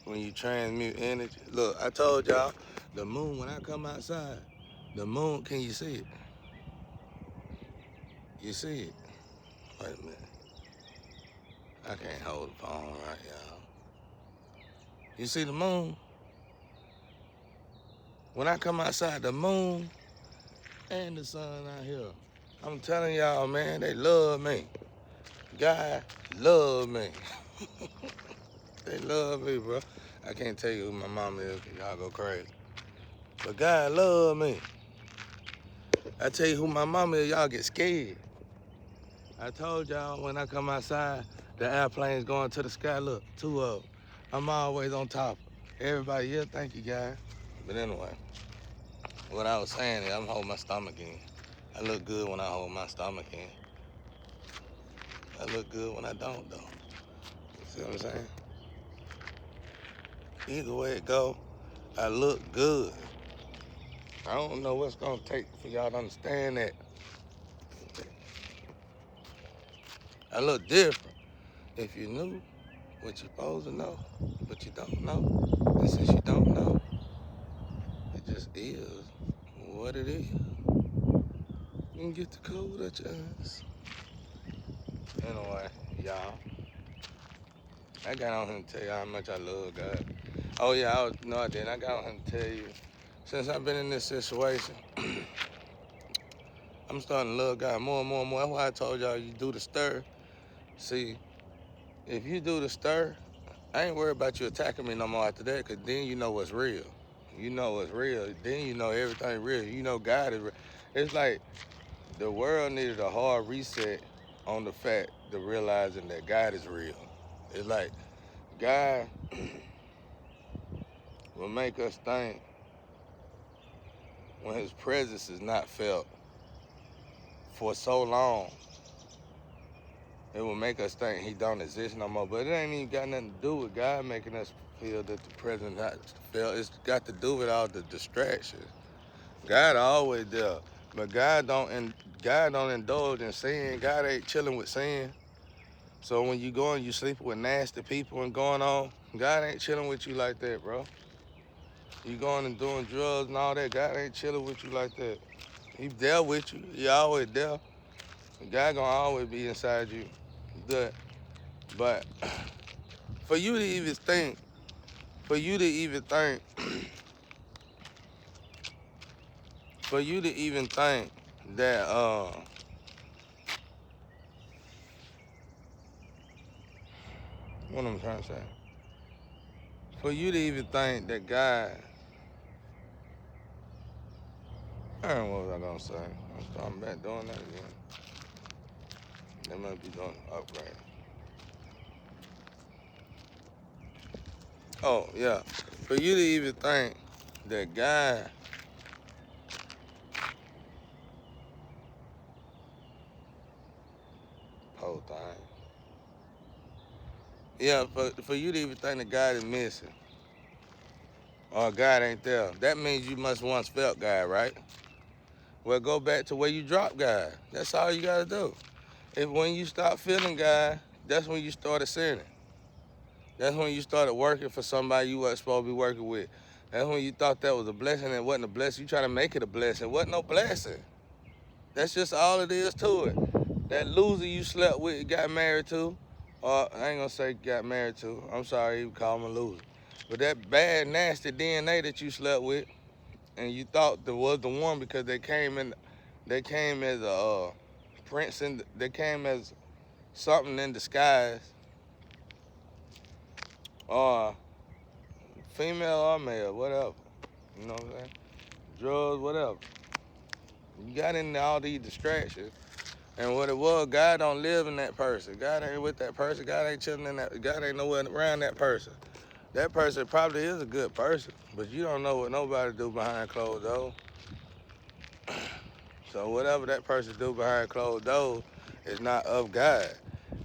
when you transmute energy. Look, I told y'all, the moon, when I come outside, the moon, can you see it? You see it? Wait a minute. I can't hold the phone right, y'all. You see the moon? When I come outside, the moon and the sun out here. I'm telling y'all, man, they love me. God love me. They love me, bro. I can't tell you who my mama is, cause y'all go crazy. But God love me. I tell you who my mama is, y'all get scared. I told y'all when I come outside, the airplane's going to the sky. Look, two of them. I'm always on top. Everybody, yeah, thank you, guys. But anyway, what I was saying is I'm holding my stomach in. I look good when I hold my stomach in. I look good when I don't, though. You see what I'm saying? Either way it go, I look good. I don't know what's gonna take for y'all to understand that. I look different. If you knew what you're supposed to know, but you don't know, and since you don't know, it just is what it is. You can get the cold at your ass. Anyway, y'all, I got on here to tell you how much I love God. Oh yeah, no I didn't. I got on here to tell you, since I've been in this situation, I'm starting to love God more and more and more. That's why I told y'all you do the stir. See, if you do the stir, I ain't worried about you attacking me no more after that, because then you know what's real. You know what's real. Then you know everything real. You know God is real. It's like the world needed a hard reset on the fact of realizing that God is real. It's like God will make us think when his presence is not felt for so long, it will make us think he don't exist no more. But it ain't even got nothing to do with God making us feel that the presence not felt. It's got to do with all the distractions. God always there, but God don't indulge in sin. God ain't chilling with sin. So when you go and you sleeping with nasty people and going on, God ain't chilling with you like that, bro. You going and doing drugs and all that, God ain't chilling with you like that. He there with you. He always there. God gonna always be inside you. But for you to even think, for you to even think, for you to even think that what I'm trying to say, for you to even think that God, I don't know what was I gonna say. I'm starting back doing that again. They might be doing an upgrade. Oh yeah, for you to even think that God whole thing. Yeah, for you to even think that God is missing or God ain't there, that means you must once felt God, right? Well, go back to where you dropped God. That's all you gotta do. If when you stop feeling God, that's when you started sinning. That's when you started working for somebody you wasn't supposed to be working with. That's when you thought that was a blessing and it wasn't a blessing. You try to make it a blessing. It wasn't no blessing. That's just all it is to it. That loser you slept with, got married to, or I ain't gonna say got married to. I'm sorry, you call him a loser. But that bad, nasty DNA that you slept with, and you thought that was the one because they came as a prince, and they came as something in disguise, or female or male, whatever. You know what I'm saying? Drugs, whatever. You got into all these distractions. And what it was, God don't live in that person. God ain't with that person. God ain't chilling in that. God ain't nowhere around that person. That person probably is a good person, but you don't know what nobody do behind closed doors. So whatever that person do behind closed doors is not of God,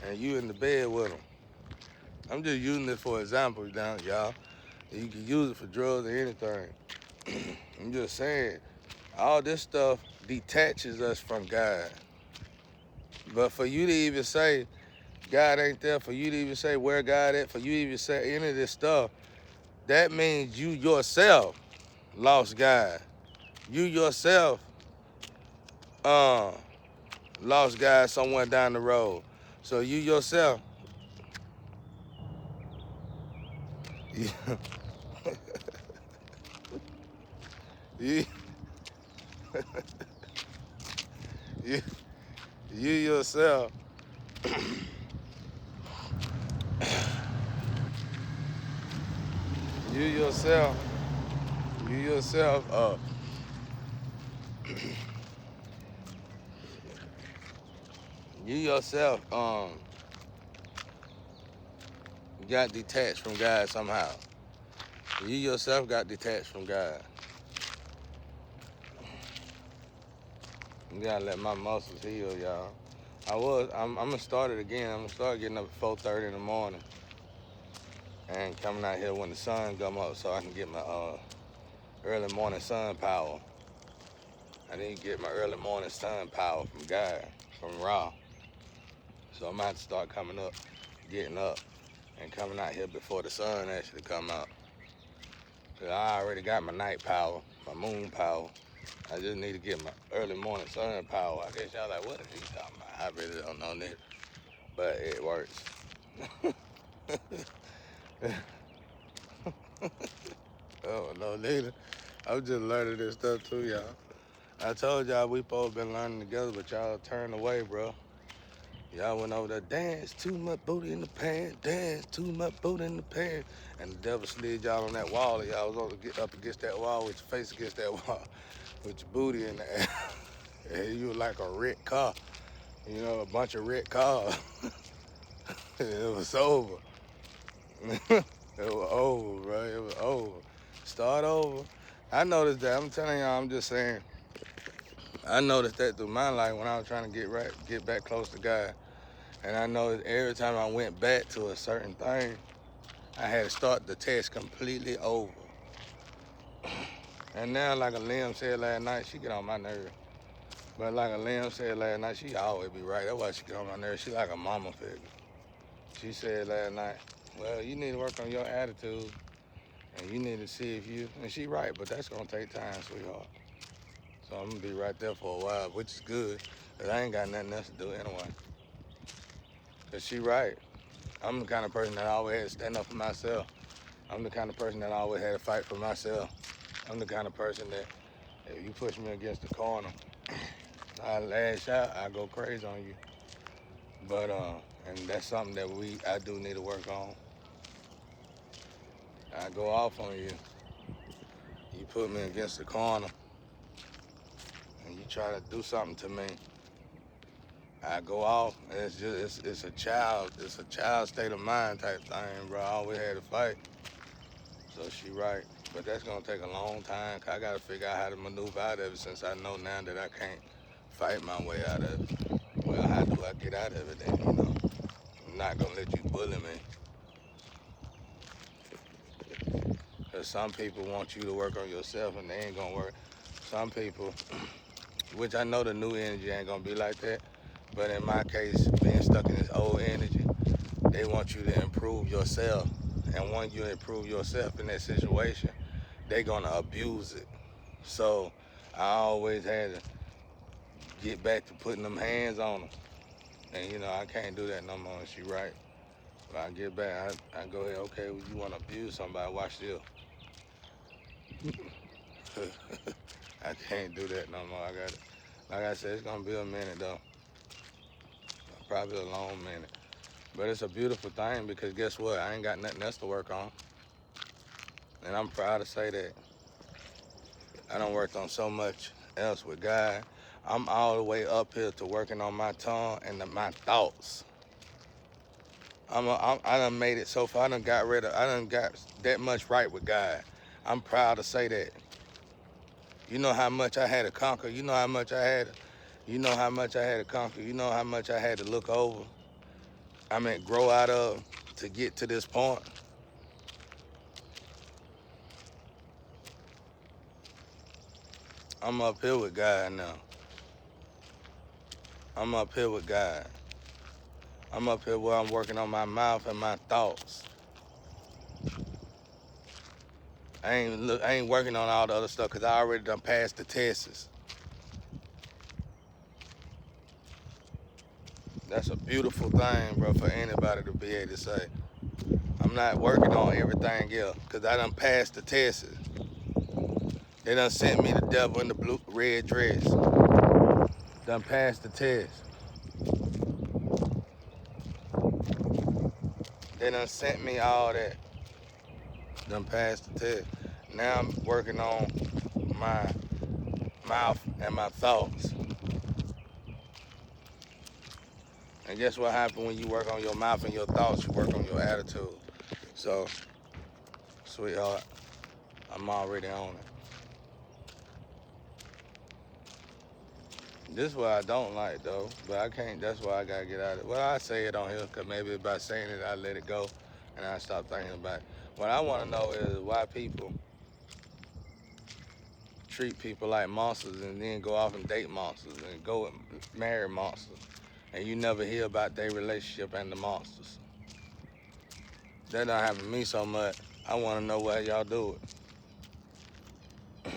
and you in the bed with them. I'm just using this for example, down y'all. You can use it for drugs or anything. I'm just saying, all this stuff detaches us from God. But for you to even say God ain't there, for you to even say where God at, for you to even say any of this stuff, that means you yourself lost God. You yourself lost God somewhere down the road. So you yourself, you, you, you, you yourself, you yourself, you yourself, you yourself, got detached from God somehow. You yourself got detached from God. You gotta let my muscles heal, y'all. I'm gonna start it again. I'm gonna start getting up at 4:30 in the morning and coming out here when the sun come up so I can get my early morning sun power. I need to get my early morning sun power from God, from Ra. So I'm gonna have to start coming up, getting up, and coming out here before the sun actually come out. Cause I already got my night power, my moon power. I just need to get my early morning sun power. I guess y'all like, what is he talking about? I really don't know that, but it works. Oh, no, neither. I'm just learning this stuff too, y'all. I told y'all we both been learning together, but y'all turned away, bro. Y'all went over there, dance too much booty in the pants, dance too much booty in the pants. And the devil slid y'all on that wall, and y'all was on to get up against that wall with your face against that wall, with your booty in the air. And you were like a wrecked car, you know, a bunch of wrecked cars. It was over. It was over, bro. It was over. Start over. I noticed that. I'm telling y'all, I'm just saying. I noticed that through my life when I was trying to get back close to God. And I noticed every time I went back to a certain thing, I had to start the test completely over. And now, like a Lim said last night, she get on my nerves. But like a Lim said last night, she always be right. That's why she get on my nerves. She like a mama figure. She said last night, well, you need to work on your attitude. And you need to see if you, and she right, but that's gonna take time, sweetheart. So I'm gonna be right there for a while, which is good, cause I ain't got nothing else to do anyway. Cause she right. I'm the kind of person that always had to stand up for myself. I'm the kind of person that always had to fight for myself. I'm the kind of person that if you push me against the corner, I lash out, I go crazy on you. But and that's something that I do need to work on. I go off on you. You put me against the corner and you try to do something to me. I go off, and it's a child state of mind type thing, bro. I always had to fight. So she right. But that's gonna take a long time. 'Cause I gotta figure out how to maneuver out of it since I know now that I can't fight my way out of it. Well, how do I get out of it then, you know? I'm not gonna let you bully me. Cause some people want you to work on yourself and they ain't gonna work. Some people, which I know the new energy ain't gonna be like that, but in my case, being stuck in this old energy, they want you to improve yourself. And when you improve yourself in that situation, they're gonna abuse it. So I always had to get back to putting them hands on them. And you know, I can't do that no more, and she right. When I get back, I go ahead, okay, well, you wanna abuse somebody, watch this. I can't do that no more. I got it. Like I said, it's gonna be a minute though. Probably a long minute. But it's a beautiful thing because guess what? I ain't got nothing else to work on. And I'm proud to say that. I done worked on so much else with God. I'm all the way up here to working on my tongue and my thoughts. I done made it so far. I done got that much right with God. I'm proud to say that. You know how much I had to conquer. You know how much I had to conquer. You know how much I had to look over. I mean, grow out of to get to this point. I'm up here with God now. I'm up here with God. I'm up here where I'm working on my mouth and my thoughts. I ain't working on all the other stuff because I already done passed the tests. That's a beautiful thing, bro, for anybody to be able to say. I'm not working on everything else because I done passed the tests. They done sent me the devil in the red dress. Done passed the test. They done sent me all that. Done passed the test. Now I'm working on my mouth and my thoughts. And guess what happens when you work on your mouth and your thoughts? You work on your attitude. So, sweetheart, I'm already on it. This is what I don't like, though, but I can't. That's why I gotta get out of it. Well, I say it on here because maybe by saying it, I let it go and I stop thinking about it. What I want to know is why people treat people like monsters and then go off and date monsters and go and marry monsters, and you never hear about their relationship and the monsters. That don't happen to me so much. I want to know why y'all do it.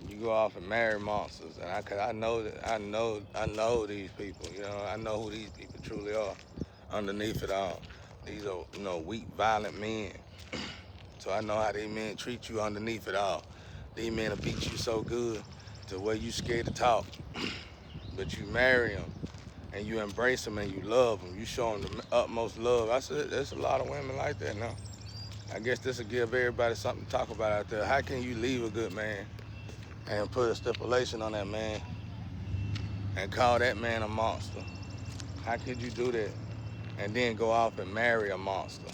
You go off and marry monsters, and cause I know these people. You know, I know who these people truly are. Underneath it all, these are weak, violent men. So I know how these men treat you underneath it all. These men will beat you so good to where you scared to talk, but you marry them and you embrace them and you love them. You show them the utmost love. I said there's a lot of women like that now. I guess this will give everybody something to talk about out there. How can you leave a good man and put a stipulation on that man and call that man a monster? How could you do that and then go off and marry a monster?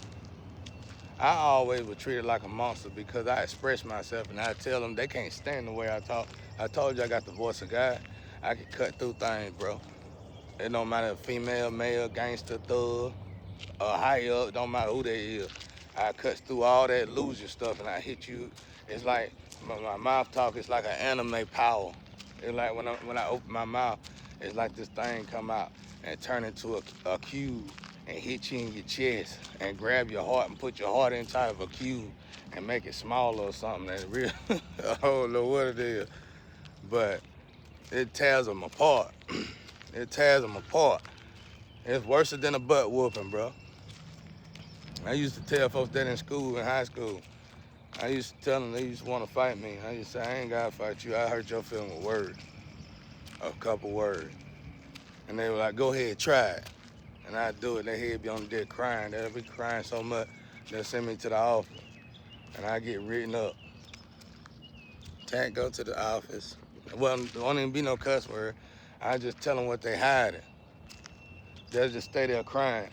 I always was treated like a monster because I express myself and I tell them they can't stand the way I talk. I told you I got the voice of God. I can cut through things, bro. It don't matter if female, male, gangster, thug, high up, don't matter who they is. I cut through all that loser stuff and I hit you. It's like my mouth talk is like an anime power. It's like when I open my mouth, it's like this thing come out and turn into a cube and hit you in your chest and grab your heart and put your heart inside of a cube and make it smaller or something. That's real. I don't know what it is, but it tears them apart. It tears them apart. It's worse than a butt whooping, bro. I used to tell folks that in school, in high school. I used to tell them they used to want to fight me. I used to say, I ain't gotta fight you. I hurt your feeling with words, a couple words. And they were like, go ahead, try it. And I'd do it. Their head be on the deck crying. They'd be crying so much, they'll send me to the office. And I get written up. Can't go to the office. Well, there won't even be no cuss word. I just tell them what they hiding. They'll just stay there crying.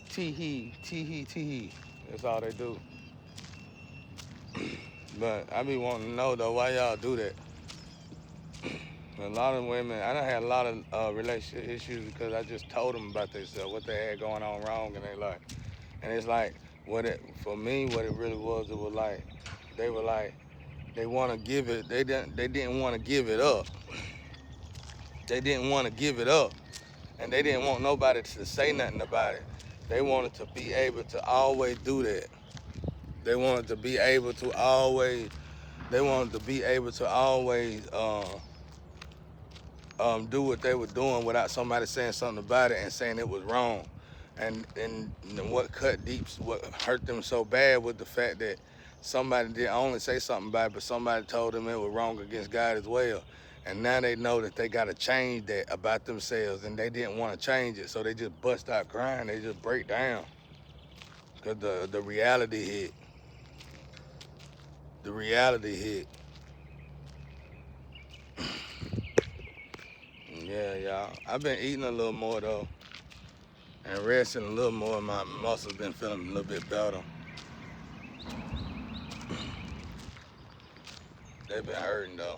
Tee-hee, tee-hee, tee-hee. That's all they do. But I be wanting to know, though, why y'all do that? A lot of women, I done had a lot of relationship issues because I just told them about themselves, what they had going on wrong in their life. And it's like, for me, what it really was, it was like, they were like, they want to give it, they didn't want to give it up. They didn't want to give it up. And they didn't want nobody to say nothing about it. They wanted to be able to always do that. They wanted to be able to always do what they were doing without somebody saying something about it and saying it was wrong. And what cut deep, what hurt them so bad was the fact that somebody didn't only say something about it, but somebody told them it was wrong against God as well. And now they know that they got to change that about themselves, and they didn't want to change it, so they just bust out crying. They just break down because the reality hit. The reality hit. Yeah, y'all. I've been eating a little more though, and resting a little more. My muscles been feeling a little bit better. They've been hurting though,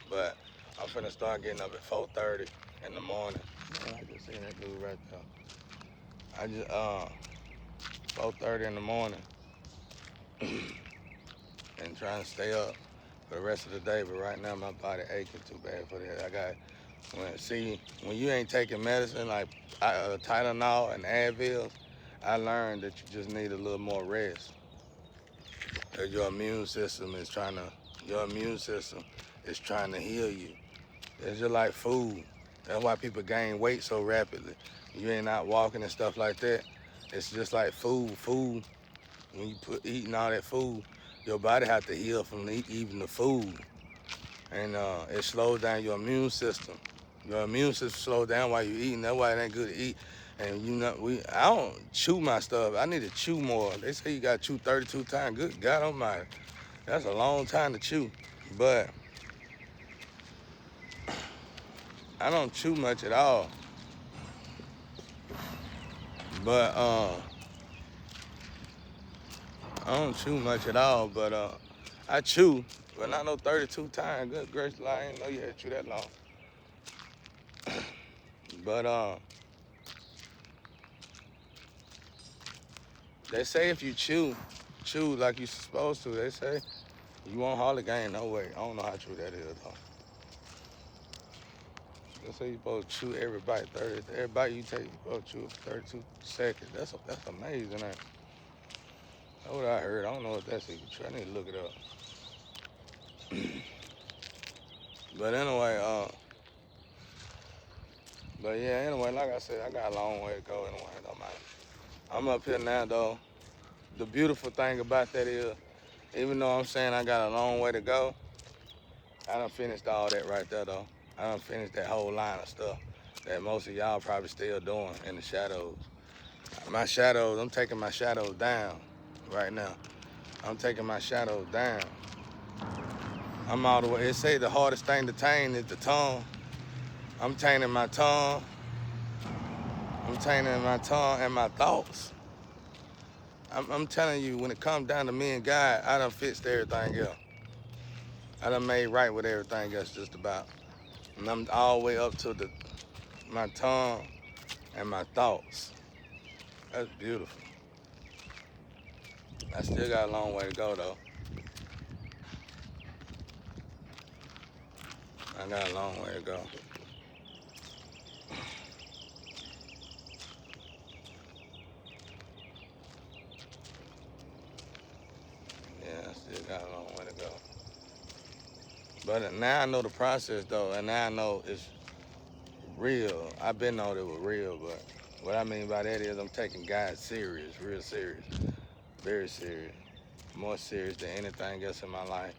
but I'm finna start getting up at 4:30 in the morning. Man, I just seen that dude right there. I just 4:30 in the morning and trying to stay up for the rest of the day. But right now my body aching too bad for that. When you ain't taking medicine like Tylenol and Advil, I learned that you just need a little more rest. Cause your immune system is trying to heal you. It's just like food. That's why people gain weight so rapidly. You ain't out walking and stuff like that. It's just like food. Food, when you eating all that food, your body have to heal from eating the food. And it slows down your immune system. Your immune system slows down while you're eating. That's why it ain't good to eat. And I don't chew my stuff. I need to chew more. They say you gotta chew 32 times. Good God Almighty. That's a long time to chew. But I don't chew much at all. But I don't chew much at all. But I chew, but not no 32 times. Good gracious, I didn't know you had to chew that long. But they say if you chew like you're supposed to, they say you won't hardly gain no weight. I don't know how true that is though. They say you're supposed to chew every bite, every bite you take, you're supposed to chew 32 seconds. That's amazing, ain't it? That's what I heard. I don't know if that's even true. I need to look it up. But anyway, anyway, like I said, I got a long way to go anyway, it don't matter. I'm up here now though. The beautiful thing about that is, even though I'm saying I got a long way to go, I done finished all that right there though. I done finished that whole line of stuff that most of y'all probably still doing in the shadows. I'm taking my shadows down right now. I'm taking my shadows down. I'm all the way. It say the hardest thing to tame is the tongue. I'm taming my tongue. I'm taming my tongue and my thoughts. I'm telling you, when it comes down to me and God, I done fixed everything else. I done made right with everything else just about. And I'm all the way up to my tongue and my thoughts. That's beautiful. I still got a long way to go though. I got a long way to go. Yeah, I still got a long way to go. But now I know the process though, and now I know it's real. I've been knowing it was real, but what I mean by that is I'm taking God serious, real serious, very serious, more serious than anything else in my life.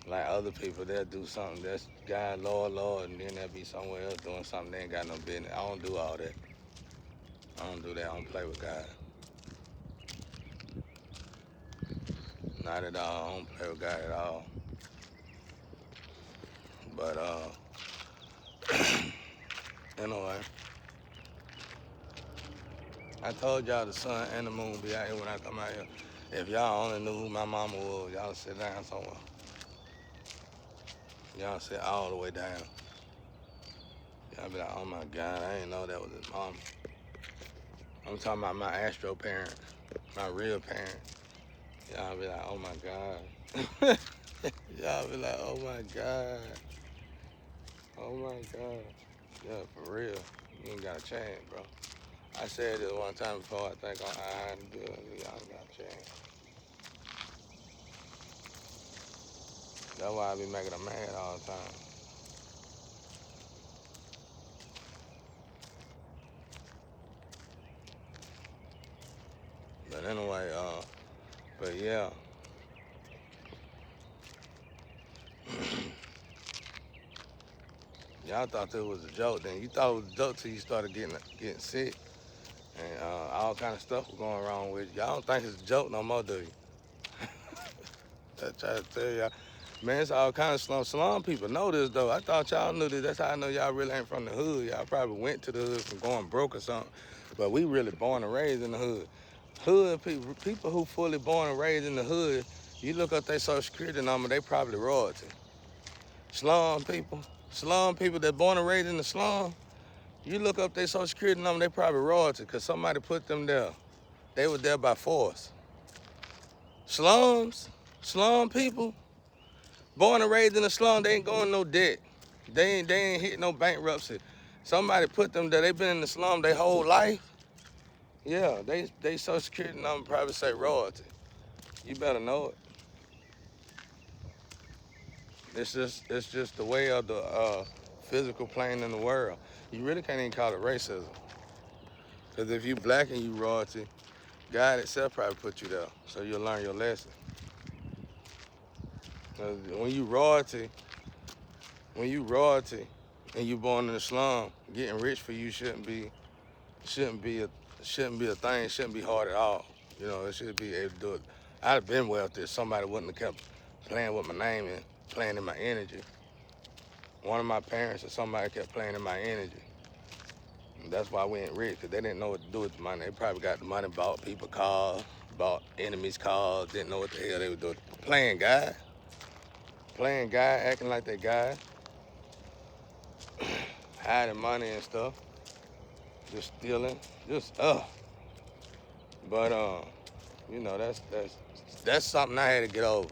Like other people, they'll do something that's God, Lord, and then they'll be somewhere else doing something they ain't got no business. I don't do all that. I don't do that. I don't play with God. Not at all. I don't play with God at all. But anyway, I told y'all the sun and the moon be out here when I come out here. If y'all only knew who my mama was, y'all sit down somewhere. Y'all sit all the way down. Y'all be like, oh my God, I didn't know that was his mama. I'm talking about my astro parent, my real parent. Y'all be like, oh my God. Y'all be like, oh my God. Oh my God. Yeah, for real. You ain't got a chance, bro. I said this one time before, I think I had to do it. Y'all ain't got a chance. That's why I be making them mad all the time. But anyway, but yeah. Y'all thought that was a joke. Then you thought it was a joke till you started getting sick. And all kind of stuff was going wrong with you. Y'all don't think it's a joke no more, do you? I try to tell y'all. Man, it's all kind of slum. Slum people know this, though. I thought y'all knew this. That's how I know y'all really ain't from the hood. Y'all probably went to the hood from going broke or something. But we really born and raised in the hood. Hood people who fully born and raised in the hood, you look up their social security number, they probably royalty. Slum people that born and raised in the slum, you look up their social security number, they probably royalty because somebody put them there. They were there by force. Slum people, born and raised in the slum, they ain't going no debt. They ain't hit no bankruptcy. Somebody put them there. They been in the slum their whole life. Yeah, they social security number probably say royalty. You better know it. It's just the way of the physical plane in the world. You really can't even call it racism. Because if you black and you royalty, God itself probably put you there. So you'll learn your lesson. 'Cause when you royalty and you born in the slum, getting rich for you shouldn't be a thing, shouldn't be hard at all. You know, it should be able to do it. I'd have been wealthy if somebody wouldn't have kept playing with my name and playing in my energy. One of my parents or somebody kept playing in my energy. And that's why we ain't rich, because they didn't know what to do with the money. They probably got the money, bought people cars, bought enemies cars, didn't know what the hell they were doing. Playing guy, acting like they guy, hiding money and stuff, just stealing, But you know, that's something I had to get over.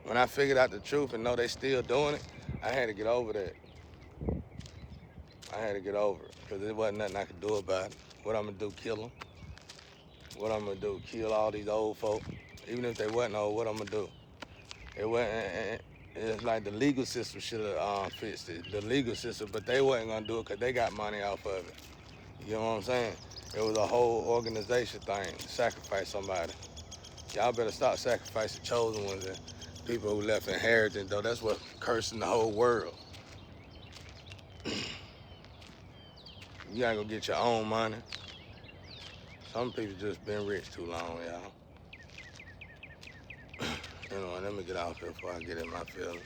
When I figured out the truth and know they still doing it, I had to get over that. I had to get over it, because there wasn't nothing I could do about it. What I'm gonna do, kill them? What I'm gonna do, kill all these old folk? Even if they wasn't old, what I'm gonna do? It wasn't. It's like the legal system should have fixed it. The legal system, but they wasn't gonna do it because they got money off of it. You know what I'm saying? It was a whole organization thing. Sacrifice somebody. Y'all better stop sacrificing chosen ones and people who left inheritance, though. That's what's cursing the whole world. You gotta go get your own money. Some people just been rich too long, y'all. Anyway, let me get off here before I get in my feelings.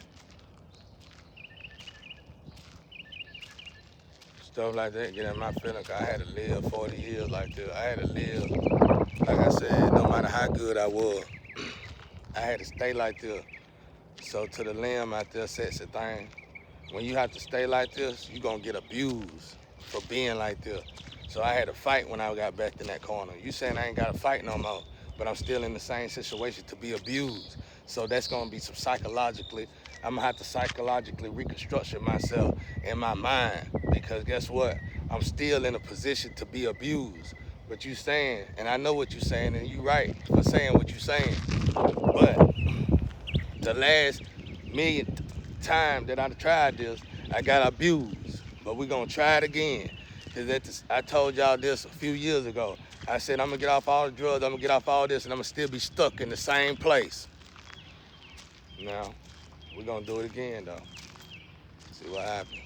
Stuff like that, get in my feelings. I had to live 40 years like this. I had to live, like I said, no matter how good I was, I had to stay like this. So to the limb out there sets the thing. When you have to stay like this, you're gonna get abused for being like this. So I had to fight when I got back in that corner. You saying I ain't gotta fight no more, but I'm still in the same situation to be abused. So that's gonna be some psychologically, I'm gonna have to psychologically reconstruct myself in my mind, because guess what? I'm still in a position to be abused. But you saying, and I know what you're saying, and you right for saying what you're saying, but the last millionth time that I tried this, I got abused. But we're gonna try it again. Cause I told y'all this a few years ago. I said I'm gonna get off all the drugs, I'm gonna get off all this, and I'm gonna still be stuck in the same place. Now, we're gonna do it again though. See what happens.